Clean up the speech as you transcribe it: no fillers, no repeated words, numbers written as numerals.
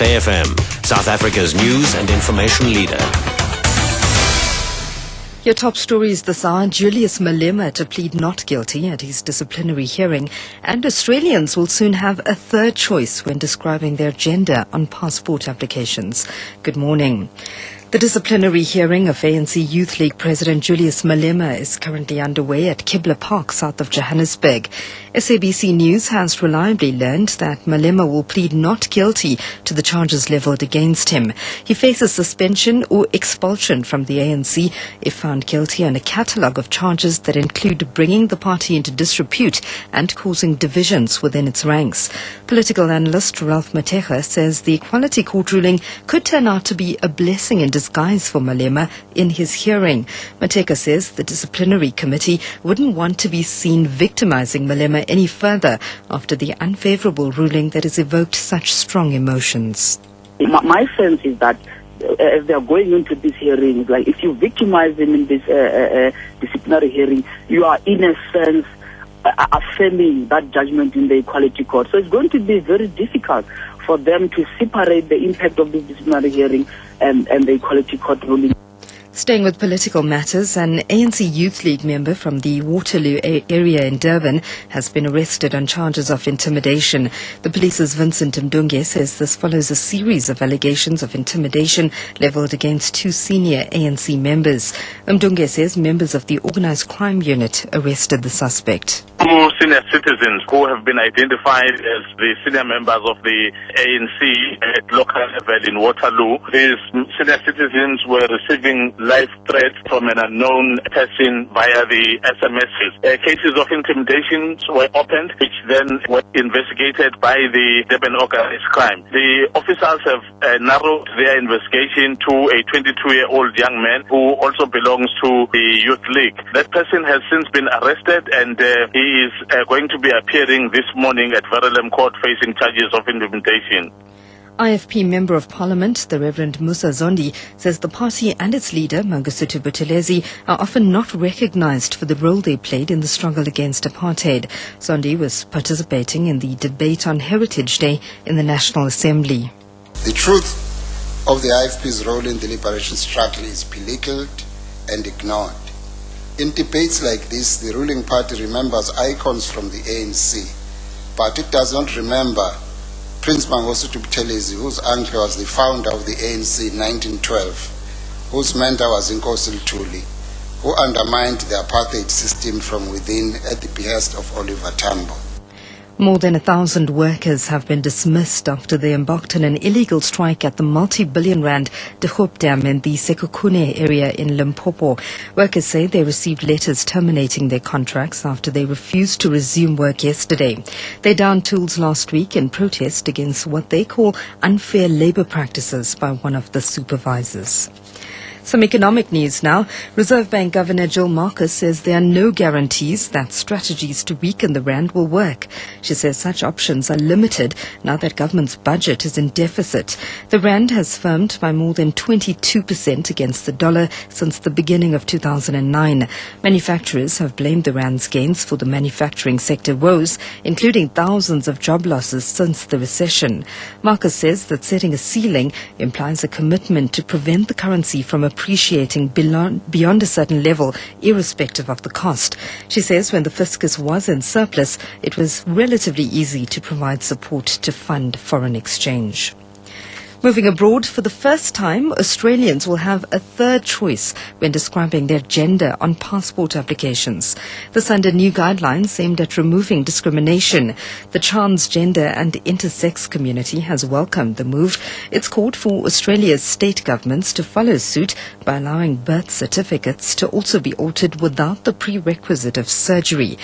SAFM, South Africa's news and information leader. Your top stories this hour: Julius Malema to plead not guilty at his disciplinary hearing, and Australians will soon have a third choice when describing their gender on passport applications. Good morning. The disciplinary hearing of ANC Youth League President Julius Malema is currently underway at Kibla Park, south of Johannesburg. SABC News has reliably learned that Malema will plead not guilty to the charges levelled against him. He faces suspension or expulsion from the ANC if found guilty on a catalogue of charges that include bringing the party into disrepute and causing divisions within its ranks. Political analyst Ralph Matega says the Equality Court ruling could turn out to be a blessing in disguise for Malema in his hearing. Mateka says the disciplinary committee wouldn't want to be seen victimizing Malema any further after the unfavorable ruling that has evoked such strong emotions. My sense is that as they are going into this hearing, like if you victimize them in this disciplinary hearing, you are in a sense affirming that judgment in the Equality Court. So it's going to be very difficult for them to separate the impact of this disciplinary hearing and the Equality Court ruling. Staying with political matters, an ANC Youth League member from the Waterloo area in Durban has been arrested on charges of intimidation. The police's Vincent Mdunge says this follows a series of allegations of intimidation levelled against two senior ANC members. Mdunge says members of the organised crime unit arrested the suspect. Two senior citizens who have been identified as the senior members of the ANC at local level in Waterloo. These senior citizens were receiving life threats from an unknown person via the SMSs. Cases of intimidation were opened, which then were investigated by the Durban Organized Crime. The officers have narrowed their investigation to a 22-year-old young man who also belongs to the Youth League. That person has since been arrested, and he is going to be appearing this morning at Verulam Court facing charges of intimidation. IFP Member of Parliament, the Reverend Musa Zondi, says the party and its leader, Mangosuthu Buthelezi, are often not recognized for the role they played in the struggle against apartheid. Zondi was participating in the debate on Heritage Day in the National Assembly. The truth of the IFP's role in the liberation struggle is belittled and ignored. In debates like this, the ruling party remembers icons from the ANC, but it does not remember Prince Mangosuthu Buthelezi, whose uncle was the founder of the ANC in 1912, whose mentor was Nkosi Ntuli, who undermined the apartheid system from within at the behest of Oliver Tambo. More than 1,000 workers have been dismissed after they embarked on an illegal strike at the multi-billion rand De Hoop Dam in the Sekhukhune area in Limpopo. Workers say they received letters terminating their contracts after they refused to resume work yesterday. They downed tools last week in protest against what they call unfair labour practices by one of the supervisors. Some economic news now. Reserve Bank Governor Jill Marcus says there are no guarantees that strategies to weaken the rand will work. She says such options are limited now that government's budget is in deficit. The rand has firmed by more than 22% against the dollar since the beginning of 2009. Manufacturers have blamed the rand's gains for the manufacturing sector woes, including thousands of job losses since the recession. Marcus says that setting a ceiling implies a commitment to prevent the currency from appreciating beyond a certain level, irrespective of the cost. She says when the fiscus was in surplus, it was relatively easy to provide support to fund foreign exchange. Moving abroad, for the first time, Australians will have a third choice when describing their gender on passport applications. This under new guidelines aimed at removing discrimination. The transgender and intersex community has welcomed the move. It's called for Australia's state governments to follow suit by allowing birth certificates to also be altered without the prerequisite of surgery.